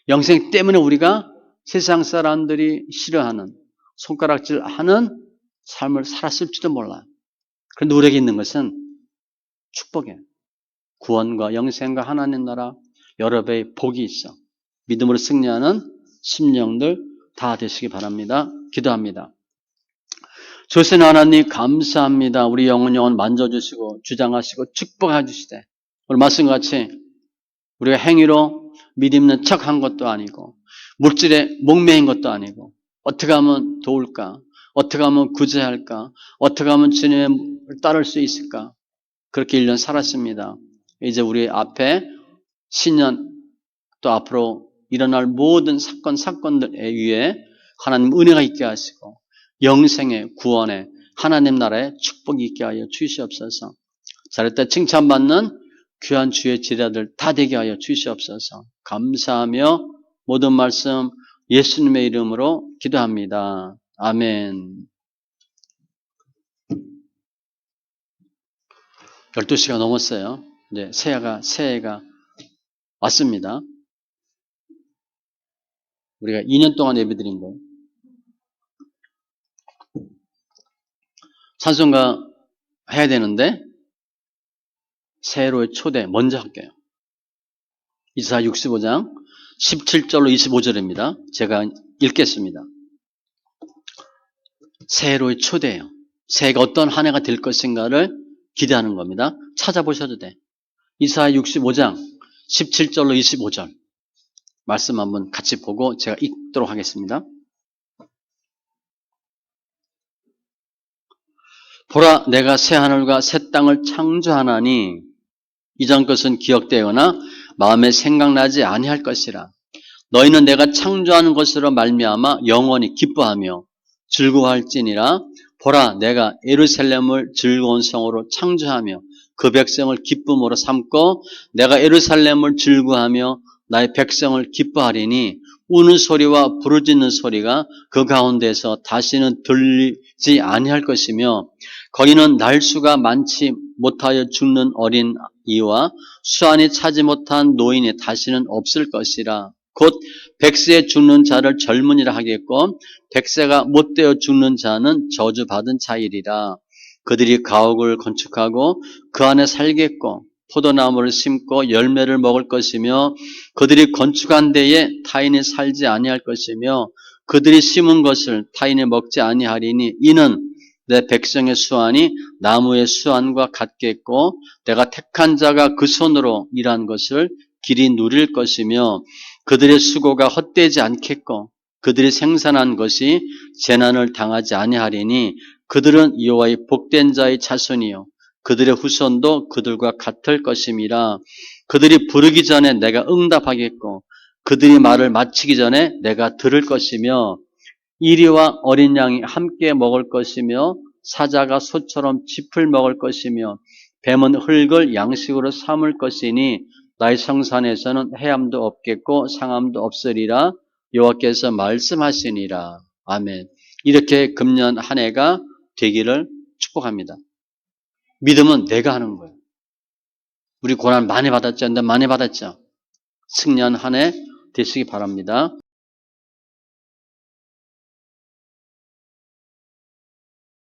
영생 때문에 우리가 세상 사람들이 싫어하는 손가락질하는 삶을 살았을지도 몰라요. 그런데 우리에게 있는 것은 축복이에요. 구원과 영생과 하나님 나라 여러 배의 복이 있어. 믿음으로 승리하는 심령들 다 되시기 바랍니다. 기도합니다. 조신 하나님 감사합니다. 우리 영혼 만져주시고 주장하시고 축복해 주시되 오늘 말씀같이 우리가 행위로 믿음 있는 척한 것도 아니고 물질에 목매인 것도 아니고 어떻게 하면 도울까? 어떻게 하면 구제할까? 어떻게 하면 주님을 따를 수 있을까? 그렇게 1년 살았습니다. 이제 우리 앞에 신년 또 앞으로 일어날 모든 사건들 위에 하나님 은혜가 있게 하시고 영생의 구원의 하나님 나라의 축복이 있게 하여 주시옵소서. 잘했다 칭찬받는 귀한 주의 제자들 다 되게 하여 주시옵소서. 감사하며 모든 말씀 예수님의 이름으로 기도합니다. 아멘. 12시가 넘었어요. 이제 새해가 왔습니다. 우리가 2년 동안 예배드린 거예요. 찬송가 해야 되는데 새해로의 초대 먼저 할게요. 이사야 65장 17절로 25절입니다. 제가 읽겠습니다. 새해로의 초대예요. 새해가 어떤 한 해가 될 것인가를 기대하는 겁니다. 찾아보셔도 돼. 이사야 65장 17절로 25절 말씀 한번 같이 보고 제가 읽도록 하겠습니다. 보라, 내가 새 하늘과 새 땅을 창조하나니 이전 것은 기억되거나 마음에 생각나지 아니할 것이라. 너희는 내가 창조하는 것으로 말미암아 영원히 기뻐하며 즐거워할지니라. 보라, 내가 예루살렘을 즐거운 성으로 창조하며 그 백성을 기쁨으로 삼고 내가 예루살렘을 즐거워하며 나의 백성을 기뻐하리니 우는 소리와 부르짖는 소리가 그 가운데서 다시는 들리지 아니할 것이며 거기는 날수가 많지 못하여 죽는 어린 이와 수완이 차지 못한 노인이 다시는 없을 것이라. 곧 백세에 죽는 자를 젊은이라 하겠고 백세가 못되어 죽는 자는 저주받은 자이리라. 그들이 가옥을 건축하고 그 안에 살겠고 포도나무를 심고 열매를 먹을 것이며 그들이 건축한 데에 타인이 살지 아니할 것이며 그들이 심은 것을 타인이 먹지 아니하리니 이는 내 백성의 수완이 나무의 수완과 같겠고 내가 택한 자가 그 손으로 일한 것을 길이 누릴 것이며 그들의 수고가 헛되지 않겠고 그들이 생산한 것이 재난을 당하지 아니하리니 그들은 여호와의 복된 자의 자손이요 그들의 후손도 그들과 같을 것임이라. 그들이 부르기 전에 내가 응답하겠고 그들이 말을 마치기 전에 내가 들을 것이며 이리와 어린 양이 함께 먹을 것이며 사자가 소처럼 짚을 먹을 것이며 뱀은 흙을 양식으로 삼을 것이니 나의 성산에서는 해함도 없겠고 상함도 없으리라. 여호와께서 말씀하시니라. 아멘. 이렇게 금년 한 해가 되기를 축복합니다. 믿음은 내가 하는 거예요. 우리 고난 많이 받았죠? 많이 받았죠? 승리한 한 해 되시기 바랍니다.